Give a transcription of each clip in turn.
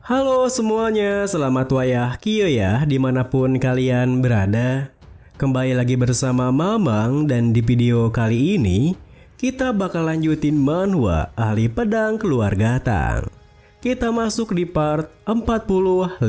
Halo semuanya, selamat wayah Kio ya dimanapun kalian berada. Kembali lagi bersama Mamang dan di video kali ini kita bakal lanjutin manhwa Ahli Pedang Keluarga Tang. Kita masuk di part 45.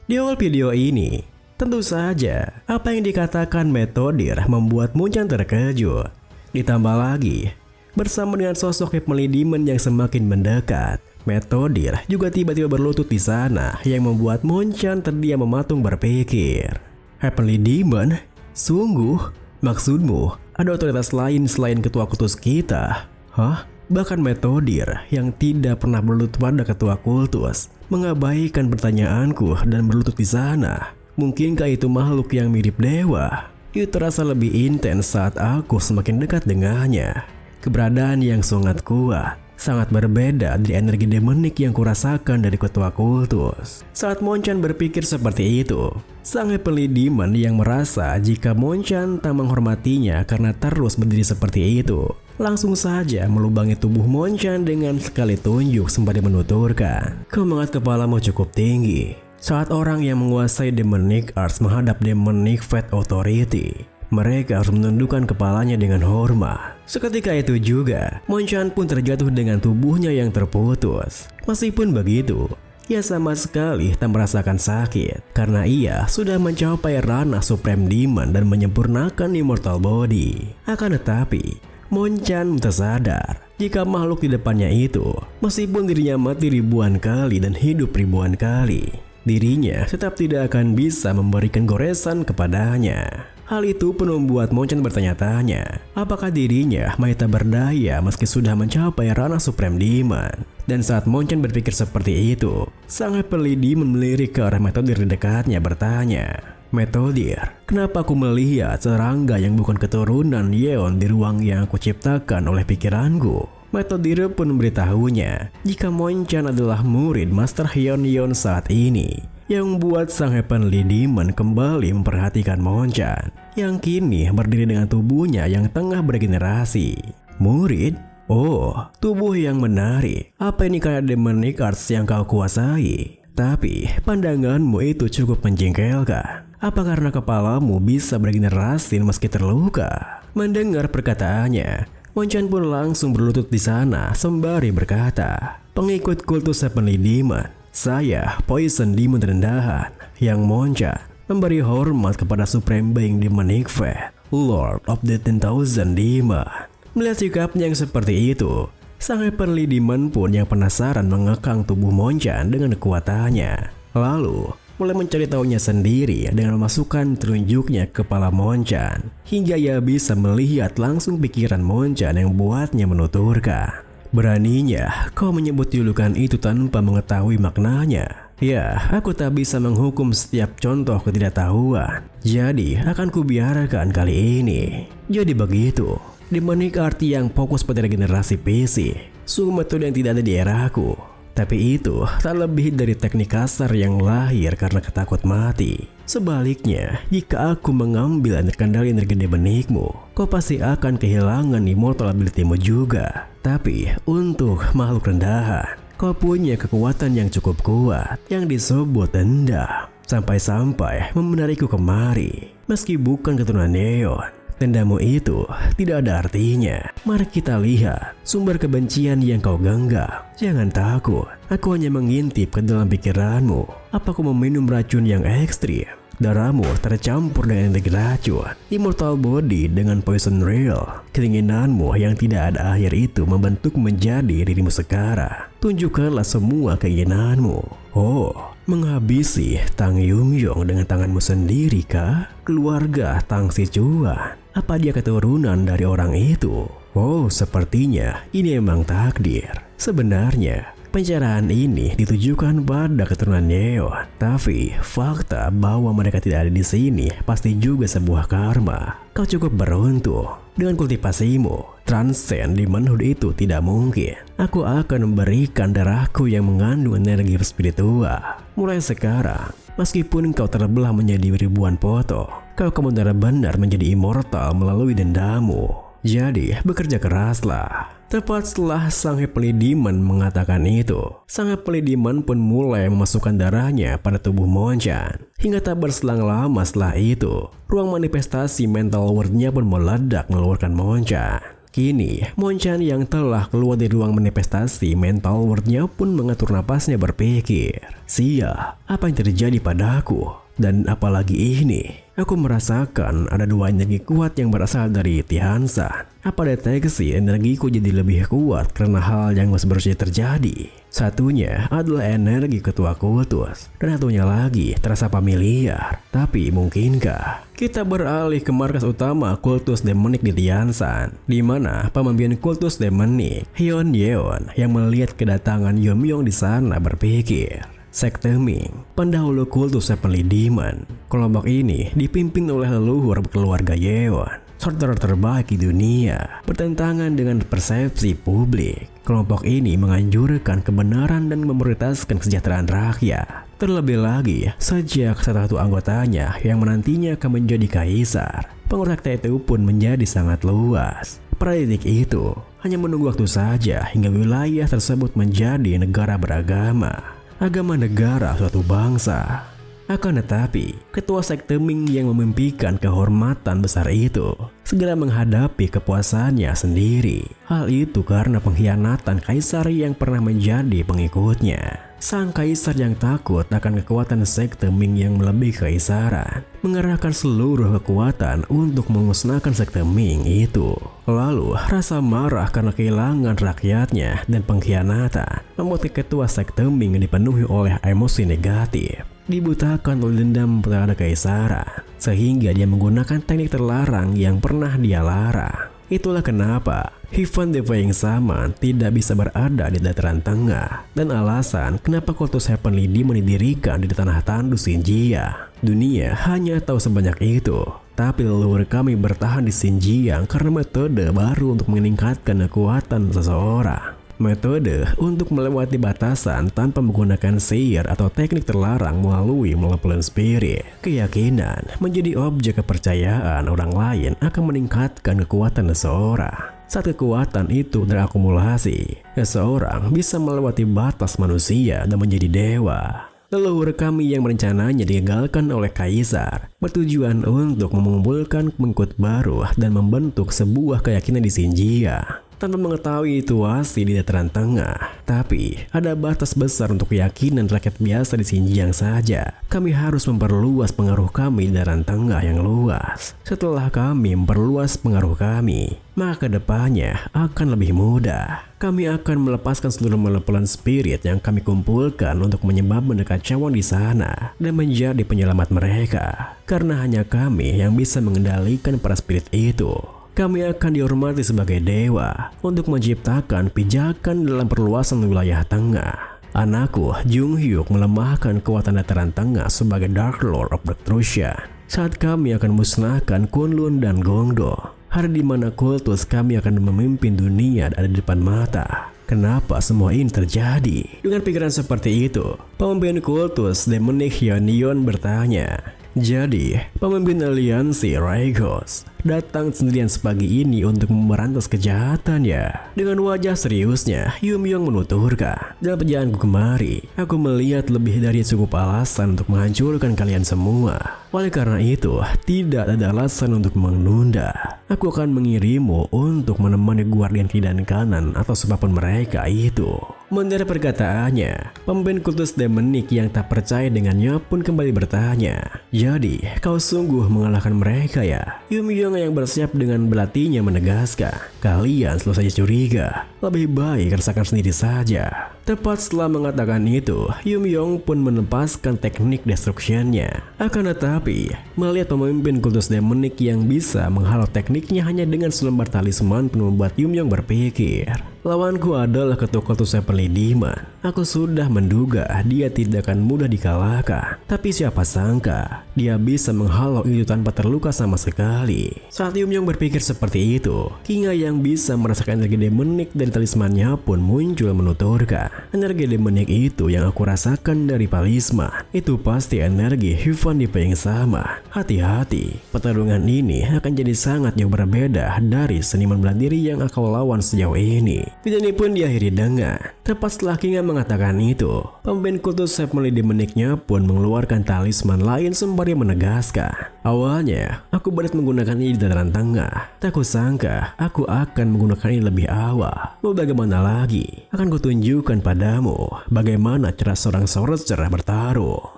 Di awal video ini, tentu saja apa yang dikatakan Metodir membuat Monchan terkejut. Ditambah lagi, bersama dengan sosok Heavenly Demon yang semakin mendekat, Metodir juga tiba-tiba berlutut di sana yang membuat Monchan terdiam mematung berpikir. Heavenly Demon? Sungguh? Maksudmu ada otoritas lain selain ketua kultus kita? Hah? Bahkan Metodir yang tidak pernah berlutut pada ketua kultus mengabaikan pertanyaanku dan berlutut di sana. Mungkinkah itu makhluk yang mirip dewa? Itu terasa lebih intens saat aku semakin dekat dengannya. Keberadaan yang sangat kuat, sangat berbeda dari energi demonik yang kurasakan dari ketua kultus. Saat Monchan berpikir seperti itu, sang Heavenly Demon yang merasa jika Monchan tak menghormatinya karena terus berdiri seperti itu, langsung saja melubangi tubuh Monchan dengan sekali tunjuk sembari menuturkan, "Kau mengangkat kepalamu cukup tinggi." Saat orang yang menguasai Demonic Arts menghadap Demonic Fate Authority, mereka harus menundukkan kepalanya dengan hormat. Seketika itu juga, Monchan pun terjatuh dengan tubuhnya yang terputus. Meskipun begitu, ia sama sekali tak merasakan sakit karena ia sudah mencapai ranah Supreme Demon dan menyempurnakan Immortal Body. Akan tetapi, Monchan tersadar jika makhluk di depannya itu, meskipun dirinya mati ribuan kali dan hidup ribuan kali, dirinya tetap tidak akan bisa memberikan goresan kepadanya. Hal itu pun membuat Monchan bertanya-tanya, apakah dirinya masih tak berdaya meski sudah mencapai ranah Supreme Demon. Dan saat Monchan berpikir seperti itu, sang Heavenly Demon melirik ke arah Metodir di dekatnya bertanya, "Metodir, kenapa aku melihat serangga yang bukan keturunan Yeon di ruang yang aku ciptakan oleh pikiranku?" Metodir pun memberitahunya jika Monchan adalah murid Master Hyeon saat ini, yang membuat sang Heavenly Demon kembali memperhatikan Monchan yang kini berdiri dengan tubuhnya yang tengah beregenerasi. Murid? Oh, tubuh yang menarik. Apa ini kayak Demonic Arts yang kau kuasai? Tapi pandanganmu itu cukup menjengkelkan. Apa karena kepalamu bisa beregenerasi meski terluka? Mendengar perkataannya, Monchan pun langsung berlutut di sana sembari berkata, "Pengikut kultus Heavenly Demon, saya Poison Demon rendahan yang Monchan memberi hormat kepada Supreme Being Demonic Fate, Lord of the 10,000 Demon." Melihat sikapnya yang seperti itu, sang Heavenly Demon pun yang penasaran mengekang tubuh Monchan dengan kekuatannya. Lalu mulai mencari tahunya sendiri dengan memasukkan telunjuknya ke kepala Monchan, hingga ia bisa melihat langsung pikiran Monchan yang buatnya menuturkan, "Beraninya kau menyebut julukan itu tanpa mengetahui maknanya. Ya, aku tak bisa menghukum setiap contoh ketidaktahuan. Jadi akan kubiarkan kali ini." Jadi begitu, Demonic Art yang fokus pada regenerasi fisik, sungguh metode yang tidak ada di eraku. Tapi itu tak lebih dari teknik kasar yang lahir karena ketakut mati. Sebaliknya, jika aku mengambil kendali energi demonikmu, kau pasti akan kehilangan immortal ability-mu juga. Tapi untuk makhluk rendahan, kau punya kekuatan yang cukup kuat yang disebut dendam. Sampai-sampai membenariku kemari, meski bukan keturunan Neon. Dendamu itu tidak ada artinya. Mari kita lihat sumber kebencian yang kau genggam. Jangan takut, aku hanya mengintip ke dalam pikiranmu. Apa kau meminum racun yang ekstrim? Darahmu tercampur dengan energi racun, Immortal Body dengan Poison Real. Keinginanmu yang tidak ada akhir itu membentuk menjadi dirimu sekarang. Tunjukkanlah semua keinginanmu. Oh, menghabisi Tang Yumyong dengan tanganmu sendiri kah? Keluarga Tang Sichuan, apa dia keturunan dari orang itu? Oh, sepertinya ini memang takdir. Sebenarnya pencerahan ini ditujukan pada keturunan Neon, tapi fakta bahwa mereka tidak ada di sini pasti juga sebuah karma. Kau cukup beruntung. Dengan kultivasimu, transcend di manhood itu tidak mungkin. Aku akan memberikan darahku yang mengandung energi spiritual. Mulai sekarang, meskipun kau terbelah menjadi ribuan potong, kau akan benar-benar menjadi immortal melalui dendamu. Jadi bekerja keraslah. Tepat setelah Sang Heavenly Demon mengatakan itu, Sang Heavenly Demon pun mulai memasukkan darahnya pada tubuh Monchan. Hingga tak berselang lama setelah itu, ruang manifestasi mental world-nya pun meledak mengeluarkan Monchan. Kini, Monchan yang telah keluar dari ruang manifestasi mental world-nya pun mengatur napasnya berpikir, "Sia, apa yang terjadi padaku? Dan apalagi ini, aku merasakan ada dua energi kuat yang berasal dari Tiansan. Apa deteksi energiku jadi lebih kuat karena hal yang baru terjadi? Satunya adalah energi ketua kultus, dan satunya lagi terasa familiar. Tapi mungkinkah kita beralih ke markas utama kultus demonik di Tiansan, di mana pemimpin kultus demonik Hyun Yeon yang melihat kedatangan Yum-Yong di sana berpikir, Sekte Ming, pendahulu kultus Heavenly Demon. Kelompok ini dipimpin oleh leluhur keluarga Yeon, saudara terbaik di dunia, bertentangan dengan persepsi publik. Kelompok ini menganjurkan kebenaran dan memprioritaskan kesejahteraan rakyat. Terlebih lagi, sejak salah satu anggotanya yang menantinya akan menjadi kaisar, pengurus sekte itu pun menjadi sangat luas. Pada titik itu, hanya menunggu waktu saja hingga wilayah tersebut menjadi negara beragama. Agama negara suatu bangsa. Akan tetapi, ketua sekte Ming yang memimpikan kehormatan besar itu segera menghadapi kepuasannya sendiri. Hal itu karena pengkhianatan kaisar yang pernah menjadi pengikutnya. Sang kaisar yang takut akan kekuatan sekte Ming yang melebihi kekaisaran mengerahkan seluruh kekuatan untuk memusnahkan sekte Ming itu. Lalu rasa marah karena kehilangan rakyatnya dan pengkhianatan membuat ketua sekte Ming dipenuhi oleh emosi negatif, dibutakan oleh dendam terhadap kekaisaran, sehingga dia menggunakan teknik terlarang yang pernah dia larang. Itulah kenapa Heaven Defying Summon tidak bisa berada di dataran tengah, dan alasan kenapa kultus Heavenly Demon didirikan di tanah tandus Xinjiang. Dunia hanya tahu sebanyak itu, tapi leluhur kami bertahan di Xinjiang karena metode baru untuk meningkatkan kekuatan seseorang. Metode untuk melewati batasan tanpa menggunakan sihir atau teknik terlarang melalui malevolent spirit. Keyakinan menjadi objek kepercayaan orang lain akan meningkatkan kekuatan seseorang. Saat kekuatan itu terakumulasi, seseorang bisa melewati batas manusia dan menjadi dewa. Leluhur kami yang rencananya digagalkan oleh kaisar bertujuan untuk mengumpulkan pengikut baru dan membentuk sebuah keyakinan di Xinjiang. Tanpa mengetahui situasi di dataran tengah, tapi ada batas besar untuk keyakinan rakyat biasa di Xinjiang saja. Kami harus memperluas pengaruh kami di dataran tengah yang luas. Setelah kami memperluas pengaruh kami, maka kedepannya akan lebih mudah. Kami akan melepaskan seluruh malevolent spirit yang kami kumpulkan untuk menyebabkan kekacauan di sana dan menjadi penyelamat mereka. Karena hanya kami yang bisa mengendalikan para spirit itu. Kami akan dihormati sebagai dewa untuk menciptakan pijakan dalam perluasan wilayah tengah. Anakku, Jung Hyuk, melemahkan kekuatan dataran tengah sebagai Dark Lord of Destruction. Saat kami akan musnahkan Kunlun dan Gongdo, hari di mana kultus kami akan memimpin dunia ada di depan mata. Kenapa semua ini terjadi? Dengan pikiran seperti itu, pemimpin kultus demonik Hyun Yeon bertanya. Jadi, pemimpin aliansi Raigos datang sendirian sepagi ini untuk memberantas kejahatan ya. Dengan wajah seriusnya, Yum-Yong menuturkan, dalam perjalananku kemari, aku melihat lebih dari cukup alasan untuk menghancurkan kalian semua. Oleh karena itu, tidak ada alasan untuk menunda. Aku akan mengirimmu untuk menemani guardian kiri dan kanan atau siapapun mereka itu. Mendengar perkataannya, pemimpin kultus demonik yang tak percaya dengannya pun kembali bertanya, jadi kau sungguh mengalahkan mereka ya? Yum-Yong yang bersiap dengan belatinya menegaskan, kalian selalu saja curiga, lebih baik rasakan sendiri saja. Tepat setelah mengatakan itu, Yum-Yong pun melepaskan teknik destruction-nya. Akan tetapi, melihat pemimpin kultus demonik yang bisa menghalau tekniknya hanya dengan selembar talisman pun membuat Yum-Yong berpikir, lawanku adalah ketua kultus Heavenly Demon. Aku sudah menduga dia tidak akan mudah dikalahkan. Tapi siapa sangka, dia bisa menghalau itu tanpa terluka sama sekali. Saat Yum-Yong berpikir seperti itu, Kinga yang bisa merasakan energi demonik dari talismannya pun muncul menuturkan, Energi demonik itu yang aku rasakan dari Palisman. Itu pasti energi Hyuvan Dipe yang sama. Hati-hati, pertarungan ini akan jadi sangat jauh berbeda dari seniman bela diri yang kau lawan sejauh ini. Video ini pun diakhiri dengan tepat setelah Kinga mengatakan itu, pemimpin kultus Family Demoniknya pun mengeluarkan talisman lain sembari menegaskan, awalnya aku berat menggunakan ini di dataran tengah. Tak kusangka aku akan menggunakan ini lebih awal. Mau bagaimana lagi? Akan kutunjukkan padamu bagaimana cara seorang sorcerer bertaruh.